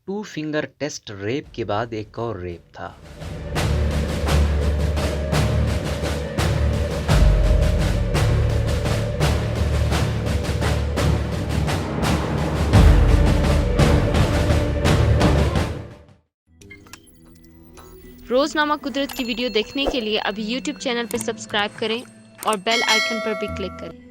Two finger test rape के बाद एक और रेप था। रोजनामा कुदरत की वीडियो देखने के लिए अभी YouTube चैनल पर सब्सक्राइब करें और बेल आइकन पर भी क्लिक करें।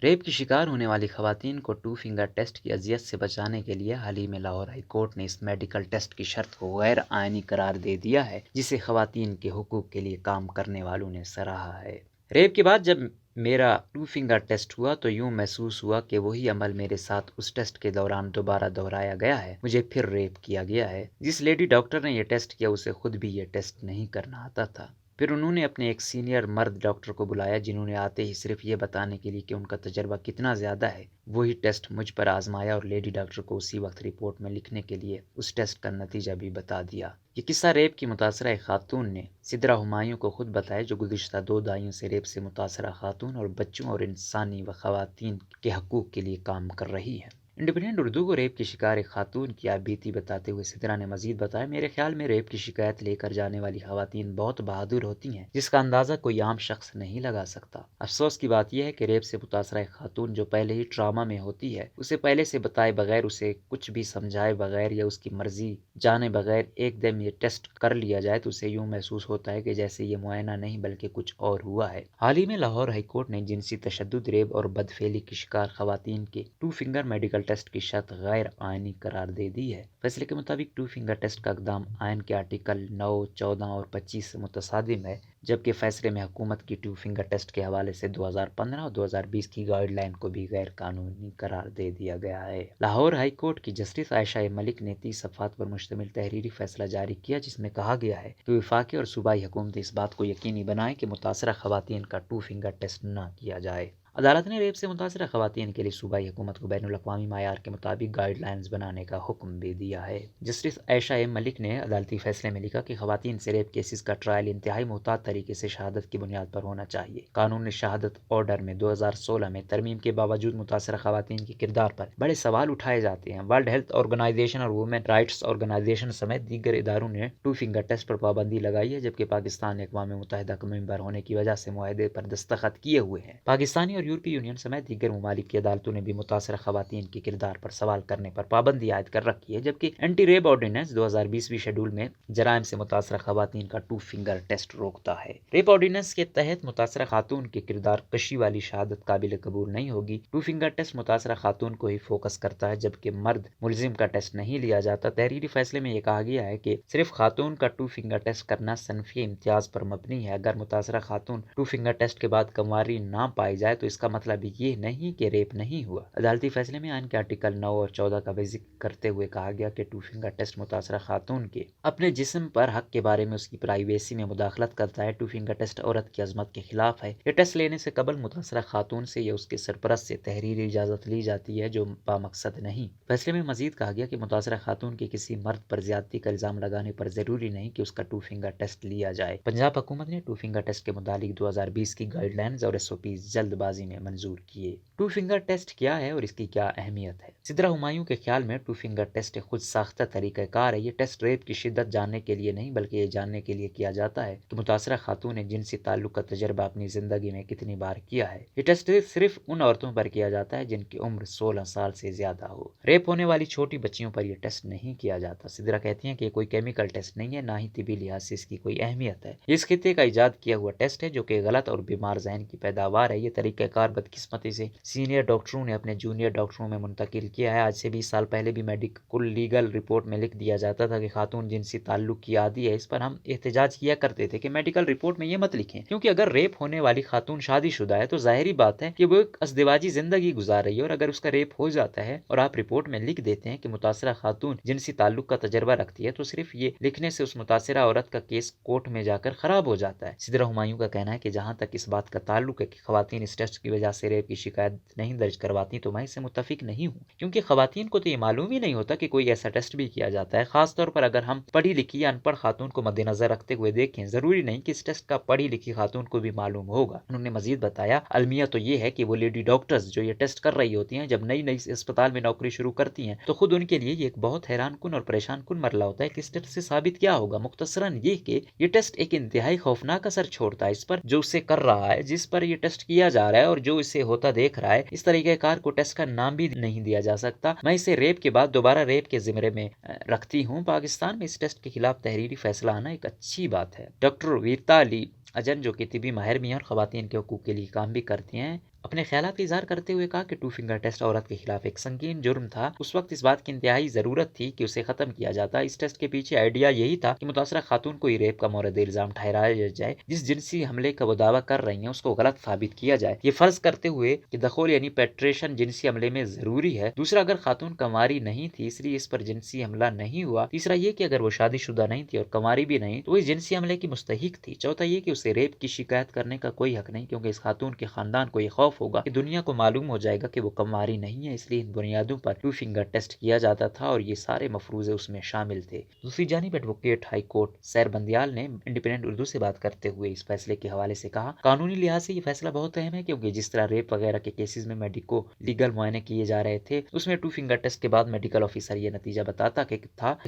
रेप की शिकार होने वाली खवातीन को टू फिंगर टेस्ट की अजियत से बचाने के लिए हाल ही में लाहौर हाई कोर्ट ने इस मेडिकल टेस्ट की शर्त को गैर आइनी करार दे दिया है, जिसे खवातीन के हुकूक के लिए काम करने वालों ने सराहा है। रेप के बाद जब मेरा टू फिंगर टेस्ट हुआ तो यूं महसूस हुआ कि वही अमल मेरे साथ उस टेस्ट के दौरान दोबारा दोहराया गया है। मुझे फिर रेप किया गया है। जिस लेडी डॉक्टर ने यह टेस्ट किया उसे खुद भी ये टेस्ट नहीं करना आता था। फिर उन्होंने अपने एक सीनियर मर्द डॉक्टर को बुलाया, जिन्होंने आते ही सिर्फ ये बताने के लिए कि उनका तजर्बा कितना ज़्यादा है, वही टेस्ट मुझ पर आजमाया और लेडी डॉक्टर को उसी वक्त रिपोर्ट में लिखने के लिए उस टेस्ट का नतीजा भी बता दिया। ये किस्सा रेप की मुतासरा एक खातून ने सिद्रा हुमायूं को खुद बताया, जो गुज़िश्ता 2 दहाइयों से रेप से मुतासरा खातून और बच्चों और इंसानी व खवातीन के हकूक़ के लिए काम कर रही है। इंडिपेंडेंट उर्दू को रेप की शिकार एक खातून की आप बीती बताते हुए सिद्रा ने मजीद बताया, मेरे ख्याल में रेप की शिकायत लेकर जाने वाली खवातीन बहुत बहादुर होती हैं, जिसका अंदाज़ा कोई आम शख्स नहीं लगा सकता। अफसोस की बात यह है कि रेप से मुतासरा एक खातून जो पहले ही ट्रामा में होती है, उसे पहले से बताए बगैर, उसे कुछ भी समझाए बगैर या उसकी मर्जी जाने बगैर एकदम ये टेस्ट कर लिया जाए तो उसे यूं महसूस होता है कि जैसे ये मुआयना नहीं बल्कि कुछ और हुआ है। हाल ही में लाहौर हाई कोर्ट ने जिनसी तशद्दुद, रेप और बदफेली की शिकार खवातीन के टू फिंगर मेडिकल टेस्ट की शर्त गैर आइनी करार दे दी है। फैसले के मुताबिक टू फिंगर टेस्ट का इक़दाम आइन के आर्टिकल 9, 14 और 25 से मुतसादिम है, जबकि फैसले में हुकूमत की टू फिंगर टेस्ट के हवाले से 2015 और 2020 की गाइडलाइन को भी गैर कानूनी करार दे दिया गया है। लाहौर हाई कोर्ट की जस्टिस आयशा मलिक ने 30 सफ़हात पर मुश्तमिल तहरीरी फैसला जारी किया, जिसमें कहा गया है कि वफाकी और सूबाई हुकूमतें इस बात को यकीनी बनाएं कि मुतासरा खवातीन का टू फिंगर टेस्ट न किया जाए। अदालत ने रेप से मुतासरा खवातीन के लिए सूबाई हुकूमत को बैनुल अक़वामी मायार के मुताबिक गाइडलाइंस बनाने का हुक्म भी दिया है। जस्टिस आयशा मलिक ने अदालती फैसले में लिखा कि खवातीन से रेप केसेस का ट्रायल इंतहाई मुहतात तरीके से शहादत की बुनियाद पर होना चाहिए। कानून शहादत ऑर्डर में 2016 में तरमीम के बावजूद मुतासरा खवातीन के किरदार पर बड़े सवाल उठाए जाते हैं। वर्ल्ड हेल्थ ऑर्गेनाइजेशन और वुमेन राइट्स ऑर्गेनाइजेशन समेत दीगर इदारों ने टू फिंगर टेस्ट पर पाबंदी लगाई है, जबकि पाकिस्तान अक़वाम मुत्तहिदा का मेंबर होने की वजह से मुआहदे पर दस्तखत किए हुए हैं। पाकिस्तानी और यूरोपीय यूनियन समेत दीगर ममालिक की अदालतों ने भी मुतासरा खवातीन के किरदार पर सवाल करने पर पाबंदी आयद कर रखी है, जबकि एंटी रेप ऑर्डिनेंस 2020वीं शेड्यूल में जराइम से मुतासरा खवातीन का टू फिंगर टेस्ट रोकता है। रेप ऑर्डिनेंस के तहत मुतासरा खातून के किरदार कशी वाली शहादत काबिल कबूल नहीं होगी। टू फिंगर टेस्ट मुतासरा खातून को ही फोकस करता है, जबकि मर्द मुलजिम का टेस्ट नहीं लिया जाता। तहरीरी फैसले में यह कहा गया है कि सिर्फ खातून का टू फिंगर टेस्ट करना सनफी इम्तियाज पर मबनी है। अगर मुतासरा खातून टू फिंगर टेस्ट के बाद कंवारी ना पाई जाए तो इसका मतलब ये नहीं कि रेप नहीं हुआ। अदालती फैसले में आइन के आर्टिकल 9 और 14 का भी जिक्र करते हुए कहा गया कि टू फिंगर टेस्ट मुतासरा खातून के अपने जिस्म पर हक के बारे में उसकी प्राइवेसी में मुदाखलत करता है। टू फिंगर टेस्ट औरत की अजमत के खिलाफ है। ये टेस्ट लेने से कबल मुतासरा खातून से या उसके सरपरस्त से तहरीरी इजाजत ली जाती है, जो बामकसद नहीं। फैसले में मजीद कहा गया कि मुतासरा खातून के किसी मर्द पर ज्यादती का इल्जाम लगाने पर जरूरी नहीं कि उसका टू फिंगर टेस्ट लिया जाए। पंजाब हुकूमत ने टू फिंगर टेस्ट के मुतालिक 2020 की गाइडलाइंस और SOP जल्दबाजी में मंजूर किए। टू फिंगर टेस्ट क्या है और इसकी क्या अहमियत है? सिद्रा हुमायूं के ख्याल में टू फिंगर टेस्ट एक खुद साख्ता तरीक़ाकार है। ये टेस्ट रेप की शिद्दत जानने के लिए नहीं बल्कि ये जानने के लिए किया जाता है कि मुतासरा खातून ने जिनसी ताल्लुक का तजर्बा अपनी जिंदगी में कितनी बार किया है। ये टेस्ट सिर्फ उन औरतों पर किया जाता है जिनकी उम्र 16 साल से ज्यादा हो। रेप होने वाली छोटी बच्चियों पर यह टेस्ट नहीं किया जाता। सिद्रा कहती हैं कि कोई केमिकल टेस्ट नहीं है, ना ही तिबी लिहाज से इसकी कोई अहमियत है। इस खित्ते का इजाद किया हुआ टेस्ट है जो कि गलत और बीमार जहन की पैदावार है। ये तरीक़ाकार बदकिस्मती से सीनियर डॉक्टरों ने अपने जूनियर डॉक्टरों में मुंतकिल किया है। आज से 20 साल पहले भी मेडिकल लीगल रिपोर्ट में लिख दिया जाता था कि खातून जिनसी ताल्लुक की आदी है। इस पर हम एहतजाज किया करते थे कि मेडिकल रिपोर्ट में ये मत लिखें, क्योंकि अगर रेप होने वाली खातून शादीशुदा है तो जाहिरी बात है कि वो एक अज़दिवाजी जिंदगी गुजार रही है, और अगर उसका रेप हो जाता है और आप रिपोर्ट में लिख देते हैं कि मुतासरा खातून जिनसी ताल्लुक का तजर्बा रखती है, तो सिर्फ ये लिखने से उस मुतासरा औरत का केस कोर्ट में जाकर खराब हो जाता है। सिद्रा हुमायूं का कहना है कि जहां तक इस बात का ताल्लुक है कि खवातीन इस टेस्ट ٹیسٹ کی وجہ سے ریپ کی شکایت نہیں درج کرواتی تو میں اس سے متفق نہیں ہوں، کیونکہ خواتین کو تو یہ معلوم ہی نہیں ہوتا کہ کوئی ایسا ٹیسٹ بھی کیا جاتا ہے، خاص طور پر اگر ہم پڑھی لکھی یا ان پڑھ خاتون کو مد نظر رکھتے ہوئے دیکھیں۔ ضروری نہیں کہ اس ٹیسٹ کا پڑھی لکھی خاتون کو بھی معلوم ہوگا۔ انہوں نے مزید بتایا، المیہ تو یہ ہے کہ وہ لیڈی ڈاکٹرز جو یہ ٹیسٹ کر رہی ہوتی ہیں، جب نئی نئی اسپتال میں نوکری شروع کرتی ہیں تو خود ان کے لیے یہ ایک بہت حیران کن اور پریشان کن مرحلہ ہوتا ہے کہ اس ٹیسٹ سے ثابت کیا ہوگا۔ مختصراً یہ کہ یہ ٹیسٹ ایک انتہائی خوفناک اثر چھوڑتا ہے اس پر جو اسے کر رہا ہے، جس پر یہ ٹیسٹ کیا جا رہا ہے اور جو اسے ہوتا دیکھ رہا ہے۔ اس طریقہ کار کو ٹیسٹ کا نام بھی نہیں دیا جا سکتا۔ میں اسے ریپ کے بعد دوبارہ ریپ کے زمرے میں رکھتی ہوں۔ پاکستان میں اس ٹیسٹ کے خلاف تحریری فیصلہ آنا ایک اچھی بات ہے۔ ڈاکٹر ویرتا علی اجن جو کہ طبی ماہر بھی ہیں اور خواتین کے حقوق کے لیے کام بھی کرتی ہیں، اپنے خیالات کا اظہار کرتے ہوئے کہا کہ ٹو فنگر ٹیسٹ عورت کے خلاف ایک سنگین جرم تھا۔ اس وقت اس بات کی انتہائی ضرورت تھی کہ اسے ختم کیا جاتا۔ اس ٹیسٹ کے پیچھے آئیڈیا یہی تھا کہ متاثرہ خاتون کو ہی ریپ کا مورد الزام ٹھہرایا جائے، جس جنسی حملے کا وہ دعویٰ کر رہی ہیں اس کو غلط ثابت کیا جائے، یہ فرض کرتے ہوئے کہ دخول یعنی پیٹریشن جنسی حملے میں ضروری ہے۔ دوسرا، اگر خاتون کنواری نہیں تھی اس لیے اس پر جنسی حملہ نہیں ہوا۔ تیسرا یہ کہ اگر وہ شادی شدہ نہیں تھی اور کنواری بھی نہیں تو وہ اس جنسی حملے کی مستحق تھی۔ چوتھا یہ کہ اسے ریپ کی شکایت کرنے کا کوئی حق نہیں، کیونکہ اس خاتون کے خاندان کو یہ خوف ہوگا کہ دنیا کو معلوم ہو جائے گا کہ وہ کنواری نہیں ہے، اس لیے ان بنیادوں پر ٹو فنگر ٹیسٹ کیا جاتا تھا اور یہ سارے مفروضے اس میں شامل تھے۔ دوسری جانب ایڈوکیٹ ہائی کورٹ سیر بندیال نے انڈیپینڈنٹ اردو سے بات کرتے ہوئے اس فیصلے کے حوالے سے کہا، قانونی لحاظ سے یہ فیصلہ بہت اہم ہے، کیونکہ جس طرح ریپ وغیرہ کے کیسز میں میڈیکو لیگل معائنے کیے جا رہے تھے، اس میں ٹو فنگر ٹیسٹ کے بعد میڈیکل آفیسر یہ نتیجہ بتاتا کہ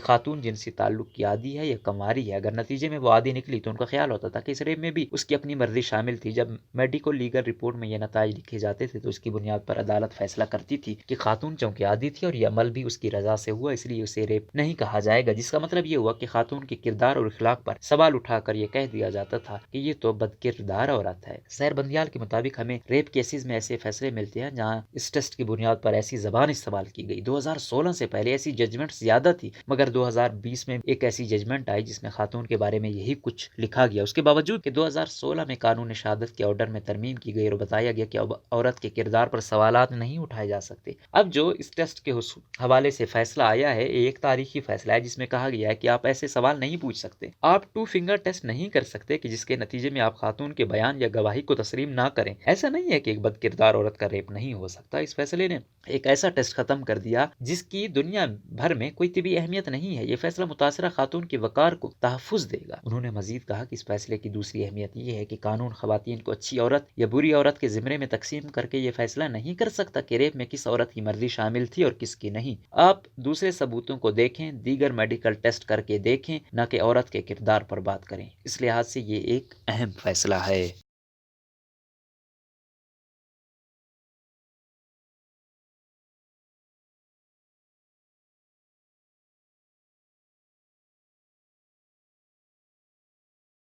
خاتون جنسی تعلق کی عادی ہے یا کنواری ہے۔ اگر نتیجے میں وہ عادی نکلی تو ان کا خیال ہوتا تھا کہ اس ریپ میں بھی اس کی اپنی مرضی شامل تھی۔ جب میڈیکو لیگل رپورٹ میں یہ نتائج لکھے جاتے تھے تو اس کی بنیاد پر عدالت فیصلہ کرتی تھی کہ خاتون چونکہ عادی تھی اور یہ عمل بھی اس کی رضا سے ہوا، اس لیے اسے ریپ نہیں کہا جائے گا، جس کا مطلب یہ ہوا کہ خاتون کے کردار اور اخلاق پر سوال اٹھا کر یہ کہہ دیا جاتا تھا کہ یہ تو بد کردار عورت ہے۔ سیر بندیال کے مطابق ہمیں ریپ کیسز میں ایسے فیصلے ملتے ہیں جہاں اس ٹیسٹ کی بنیاد پر ایسی زبان استعمال کی گئی۔ 2016 سے پہلے ایسی ججمنٹ زیادہ تھی، مگر 2020 میں ایک ایسی ججمنٹ آئی جس میں خاتون کے بارے میں یہی کچھ لکھا گیا، اس کے باوجود کہ 2016 میں قانون شہادت کے آرڈر میں ترمیم کی گئی اور بتایا گیا کہ اب عورت کے کردار پر سوالات نہیں اٹھائے جا سکتے۔ اب جو اس ٹیسٹ کے حوالے سے فیصلہ آیا ہے، ایک تاریخی فیصلہ ہے جس میں کہا گیا ہے کہ آپ ایسے سوال نہیں پوچھ سکتے، آپ ٹو فنگر ٹیسٹ نہیں کر سکتے کہ جس کے نتیجے میں آپ خاتون کے بیان یا گواہی کو تسلیم نہ کریں۔ ایسا نہیں ہے کہ ایک بد کردار عورت کا ریپ نہیں ہو سکتا۔ اس فیصلے نے ایک ایسا ٹیسٹ ختم کر دیا جس کی دنیا بھر میں کوئی طبی اہمیت نہیں ہے۔ یہ فیصلہ متاثرہ خاتون کے وقار کو تحفظ دے گا۔ انہوں نے مزید کہا کہ اس فیصلے کی دوسری اہمیت یہ ہے کہ قانون خواتین کو اچھی عورت یا بری عورت کے زمرے میں تقسیم کر کے یہ فیصلہ نہیں کر سکتا کہ ریپ میں کس عورت کی مرضی شامل تھی اور کس کی نہیں۔ آپ دوسرے ثبوتوں کو دیکھیں، دیگر میڈیکل ٹیسٹ کر کے دیکھیں، نہ کہ عورت کے کردار پر بات کریں۔ اس لحاظ سے یہ ایک اہم فیصلہ ہے۔